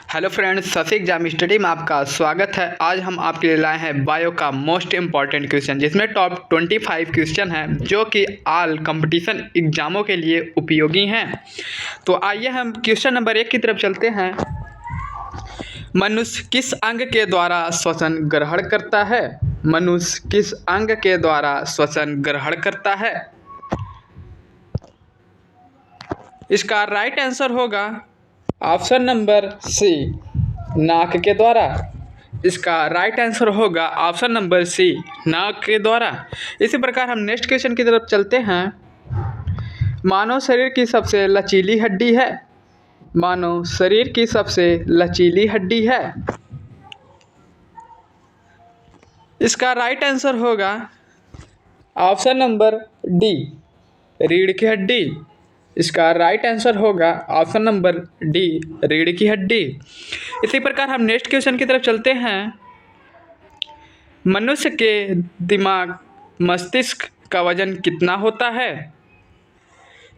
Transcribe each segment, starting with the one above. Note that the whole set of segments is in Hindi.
Hello friends, Safi exam study में आपका स्वागत है। आज हम आपके लिए लाए हैं बायो का मोस्ट इम्पॉर्टेंट क्वेश्चन, जिसमें टॉप 25 क्वेश्चन हैं जो कि ऑल कंपटीशन एग्जामों के लिए उपयोगी हैं। तो आइए हम क्वेश्चन नंबर 1 की तरफ चलते हैं। मनुष्य किस अंग के द्वारा श्वसन ग्रहण करता है? मनुष्य किस अंग के द्वारा श्वसन ग्रहण करता है? इसका राइट आंसर होगा ऑप्शन नंबर सी, नाक के द्वारा। इसका राइट आंसर होगा ऑप्शन नंबर सी, नाक के द्वारा। इसी प्रकार हम नेक्स्ट क्वेश्चन की तरफ चलते हैं। मानव शरीर की सबसे लचीली हड्डी है। मानव शरीर की सबसे लचीली हड्डी है। इसका राइट आंसर होगा ऑप्शन नंबर डी, रीढ़ की हड्डी। इसका राइट आंसर होगा ऑप्शन नंबर डी, रीढ़ की हड्डी। इसी प्रकार हम नेक्स्ट क्वेश्चन की तरफ चलते हैं। मनुष्य के दिमाग मस्तिष्क का वजन कितना होता है?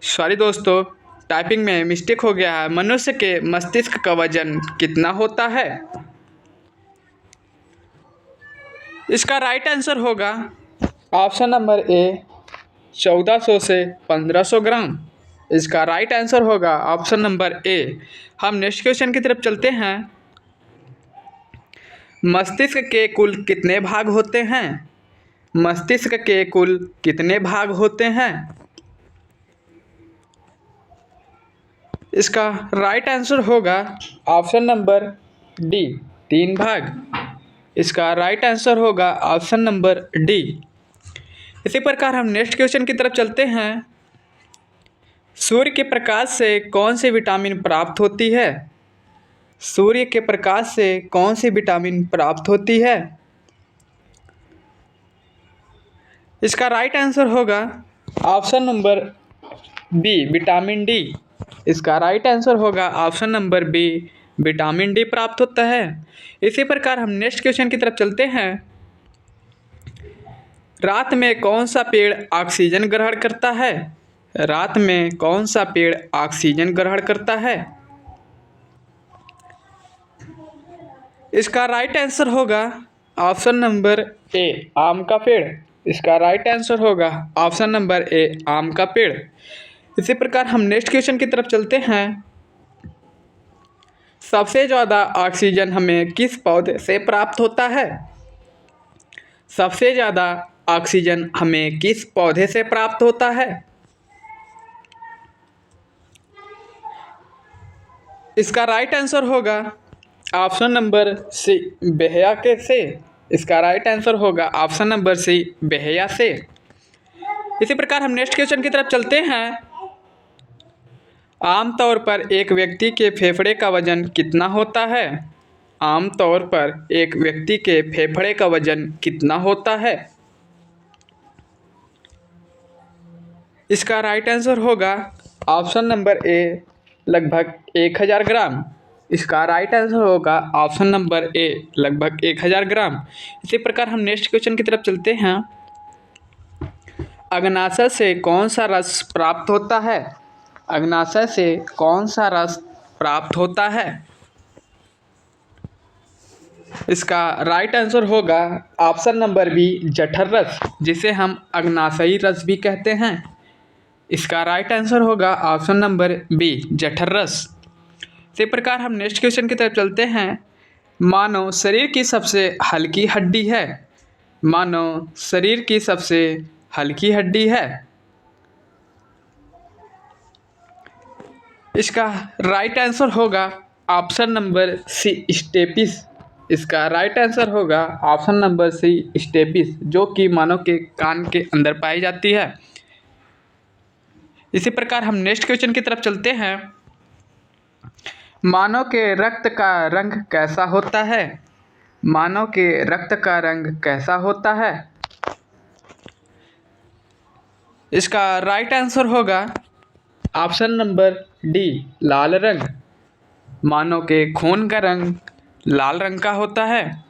सॉरी दोस्तों, टाइपिंग में मिस्टेक हो गया है। मनुष्य के मस्तिष्क का वजन कितना होता है? इसका राइट आंसर होगा ऑप्शन नंबर ए, 1400 से 1500 ग्राम। इसका राइट आंसर होगा ऑप्शन नंबर ए। हम नेक्स्ट क्वेश्चन की तरफ चलते हैं। मस्तिष्क के कुल कितने भाग होते हैं? मस्तिष्क के कुल कितने भाग होते हैं? इसका राइट आंसर होगा ऑप्शन नंबर डी, 3 भाग। इसका राइट आंसर होगा ऑप्शन नंबर डी। इसी प्रकार हम नेक्स्ट क्वेश्चन की तरफ चलते हैं। सूर्य के प्रकाश से कौन सी विटामिन प्राप्त होती है? सूर्य के प्रकाश से कौन सी विटामिन प्राप्त होती है? इसका राइट आंसर होगा option number B, vitamin D. इसका राइट आंसर होगा option number B, vitamin D प्राप्त होता है। इसी प्रकार हम नेक्स्ट क्वेश्चन की तरफ चलते हैं। रात में कौन सा पेड़ ऑक्सीजन ग्रहण करता है? रात में कौन सा पेड़ ऑक्सीजन ग्रहण करता है? इसका राइट आंसर होगा ऑप्शन नंबर ए, आम का पेड़। इसका राइट आंसर होगा ऑप्शन नंबर ए, आम का पेड़। इसी प्रकार हम नेक्स्ट क्वेश्चन की तरफ चलते हैं। सबसे ज़्यादा ऑक्सीजन हमें किस पौधे से प्राप्त होता है? सबसे ज़्यादा ऑक्सीजन हमें किस पौधे से प्राप्त होता है? इसका राइट आंसर होगा ऑप्शन नंबर सी, बेहया के से। इसका राइट आंसर होगा ऑप्शन नंबर सी, बेहया से। इसी प्रकार हम नेक्स्ट क्वेश्चन की तरफ चलते हैं। आमतौर पर एक व्यक्ति के फेफड़े का वजन कितना होता है? आमतौर पर एक व्यक्ति के फेफड़े का वजन कितना होता है? इसका राइट आंसर होगा ऑप्शन नंबर ए, लगभग 1000 ग्राम। इसका राइट आंसर होगा ऑप्शन नंबर ए, लगभग 1000 ग्राम। इसी प्रकार हम नेक्स्ट क्वेश्चन की तरफ चलते हैं। अग्नाशय से कौन सा रस प्राप्त होता है? अग्नाशय से कौन सा रस प्राप्त होता है? इसका राइट आंसर होगा ऑप्शन नंबर बी, जठर रस, जिसे हम अग्नाशयी रस भी कहते हैं। इसका राइट आंसर होगा ऑप्शन नंबर बी, जठर रस। इसी प्रकार हम नेक्स्ट क्वेश्चन की तरफ चलते हैं। मानव शरीर की सबसे हल्की हड्डी है। मानव शरीर की सबसे हल्की हड्डी है। इसका राइट आंसर होगा ऑप्शन नंबर सी, स्टेपिस। इसका राइट आंसर होगा ऑप्शन नंबर सी, स्टेपिस, जो कि मानव के कान के अंदर पाई जाती है। इसी प्रकार हम नेक्स्ट क्वेश्चन की तरफ चलते हैं। मानव के रक्त का रंग कैसा होता है? मानव के रक्त का रंग कैसा होता है? इसका राइट आंसर होगा ऑप्शन नंबर डी, लाल रंग। मानव के खून का रंग लाल रंग का होता है।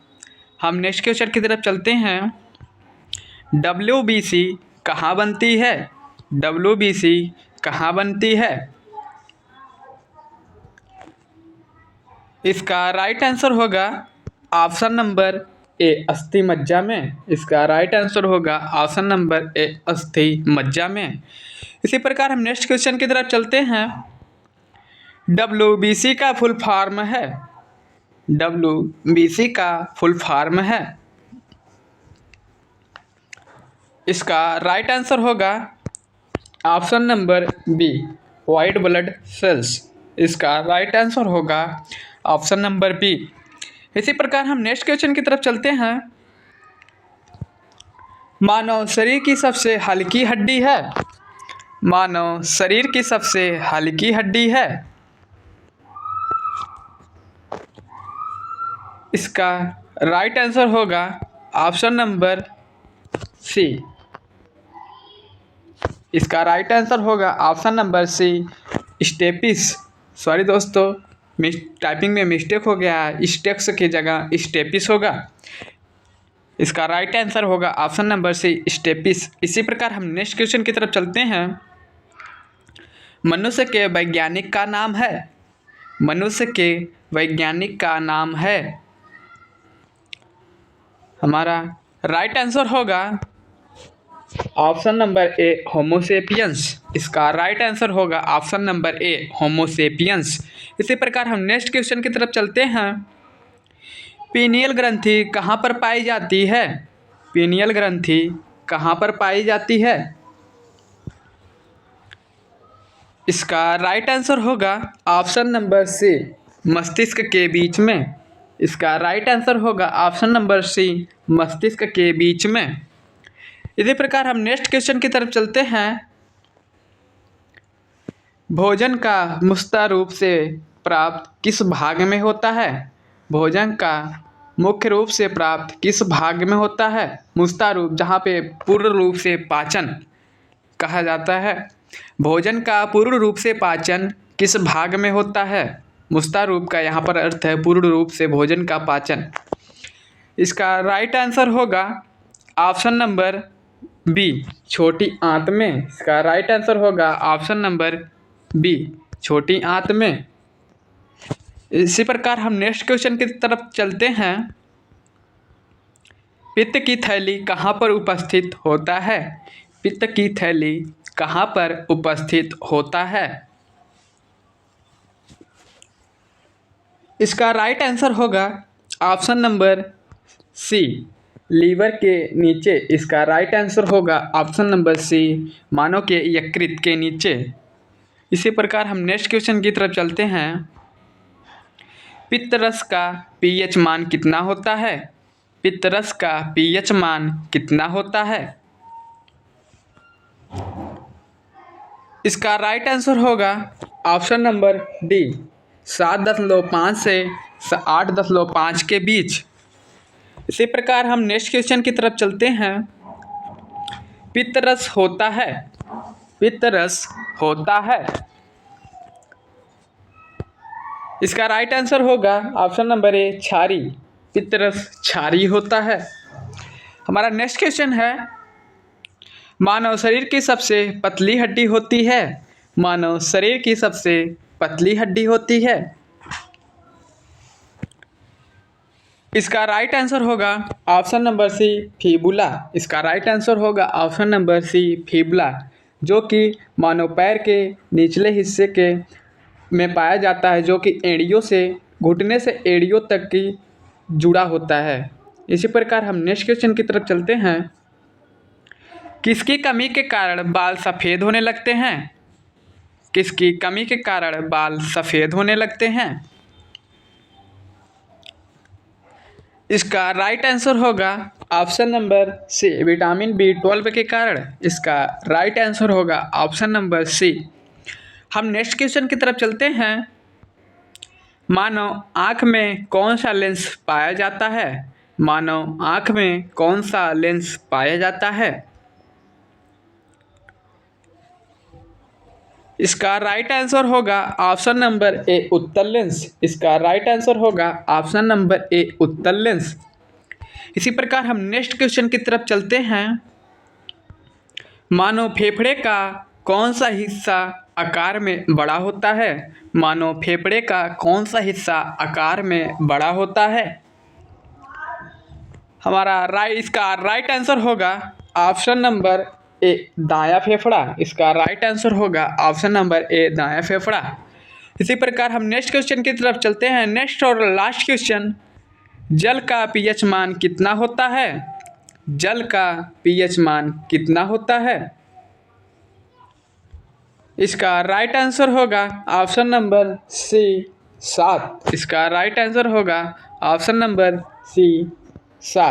हम नेक्स्ट क्वेश्चन की तरफ चलते हैं। WBC कहाँ बनती है? इसका राइट आंसर होगा ऑप्शन नंबर ए अस्थि मज्जा में। इसका राइट आंसर होगा ऑप्शन नंबर ए अस्थि मज्जा में। इसी प्रकार हम नेक्स्ट क्वेश्चन की तरफ चलते हैं। WBC का फुल फॉर्म है। WBC का फुल फॉर्म है। इसका राइट आंसर होगा option number B white blood cells. इसका राइट आंसर होगा ऑप्शन नंबर बी। इसी प्रकार हम नेक्स्ट क्वेश्चन की तरफ चलते हैं। मानव शरीर की सबसे हल्की हड्डी है। मानव शरीर की सबसे हल्की हड्डी है। इसका राइट आंसर होगा ऑप्शन नंबर सी। इसका राइट आंसर होगा option number C stapes. Sorry दोस्तों, टाइपिंग में मिस्टेक हो गया है, स्टेक्स की जगह स्टेपिस होगा। इसका राइट आंसर होगा ऑप्शन नंबर सी स्टेपिस। इसी प्रकार हम नेक्स्ट क्वेश्चन की तरफ चलते हैं। मनुष्य के वैज्ञानिक का नाम है। मनुष्य के वैज्ञानिक का नाम है। हमारा राइट आंसर होगा ऑप्शन नंबर ए होमोसेपियंस। इसका राइट आंसर होगा ऑप्शन नंबर ए होमोसेपियंस। इसी प्रकार हम नेक्स्ट क्वेश्चन की तरफ चलते हैं। पीनियल ग्रंथि कहाँ पर पाई जाती है। पीनियल ग्रंथि कहाँ पर पाई जाती है। इसका राइट आंसर होगा ऑप्शन नंबर सी मस्तिष्क के बीच में। इसका राइट आंसर होगा ऑप्शन नंबर सी मस्तिष्क के बीच में। इसी प्रकार हम नेक्स्ट क्वेश्चन की तरफ चलते हैं। भोजन का मुख्य रूप से प्राप्त किस भाग में होता है। भोजन का मुख्य रूप से प्राप्त किस भाग में होता है। मुख्य रूप जहाँ पे पूर्ण रूप से पाचन कहा जाता है। भोजन का पूर्ण रूप से पाचन किस भाग में होता है। मुख्य रूप का यहाँ पर अर्थ है पूर्ण रूप से भोजन का पाचन। इसका राइट आंसर होगा ऑप्शन नंबर बी छोटी आंत में। इसका राइट आंसर होगा ऑप्शन नंबर बी छोटी आंत में। इसी प्रकार हम नेक्स्ट क्वेश्चन की तरफ चलते हैं। पित्त की थैली कहाँ पर उपस्थित होता है। पित्त की थैली कहाँ पर उपस्थित होता है। इसका राइट आंसर होगा ऑप्शन नंबर सी लीवर के नीचे। इसका राइट आंसर होगा ऑप्शन नंबर सी मानव के यकृत के नीचे। इसी प्रकार हम नेक्स्ट क्वेश्चन की तरफ चलते हैं। पित्त रस का pH मान कितना होता है। पित्त रस का pH मान कितना होता है। इसका राइट आंसर होगा ऑप्शन नंबर डी 7.5 से 8.5 के बीच। इसी प्रकार हम नेक्स्ट क्वेश्चन की तरफ चलते हैं। पित्त रस होता है। पित्त रस होता है। इसका राइट आंसर होगा ऑप्शन नंबर ए क्षारी। पित्त रस क्षारी होता है। हमारा नेक्स्ट क्वेश्चन है। मानव शरीर की सबसे पतली हड्डी होती है। मानव शरीर की सबसे पतली हड्डी होती है। इसका राइट आंसर होगा ऑप्शन नंबर सी फीबुला। इसका राइट आंसर होगा ऑप्शन नंबर सी फीबुला, जो कि मानव पैर के निचले हिस्से के में पाया जाता है, जो कि एड़ियों से घुटने से एड़ियों तक की जुड़ा होता है। इसी प्रकार हम नेक्स्ट क्वेश्चन की तरफ चलते हैं। किसकी कमी के कारण बाल सफ़ेद होने लगते हैं। किसकी कमी के कारण बाल सफ़ेद होने लगते हैं। इसका राइट आंसर होगा option number C vitamin B12 के कारण। इसका राइट आंसर होगा ऑप्शन नंबर सी। हम नेक्स्ट क्वेश्चन की तरफ चलते हैं। मानव आँख में कौन सा लेंस पाया जाता है। मानव आँख में कौन सा लेंस पाया जाता है। इसका राइट आंसर होगा ऑप्शन नंबर ए उत्तल लेंस। इसका राइट आंसर होगा ऑप्शन नंबर ए उत्तल लेंस। इसी प्रकार हम नेक्स्ट क्वेश्चन की तरफ चलते हैं। मानव फेफड़े का कौन सा हिस्सा आकार में बड़ा होता है? मानो फेफड़े का कौन सा हिस्सा आकार में बड़ा होता है? इसका राइट आंसर होगा ऑप्शन नंबर ए, दायां फेफड़ा। इसका राइट आंसर होगा ऑप्शन नंबर ए, दायां फेफड़ा। इसी प्रकार हम नेक्स्ट क्वेश्चन की तरफ चलते हैं। नेक्स्ट और लास्ट क्वेश्चन, जल का पीएच मान कितना होता है? जल का पीएच मान कितना होता है? इसका राइट आंसर होगा ऑप्शन नंबर सी, 7। इसका राइट आंसर होगा ऑप्शन नंबर सी, 7।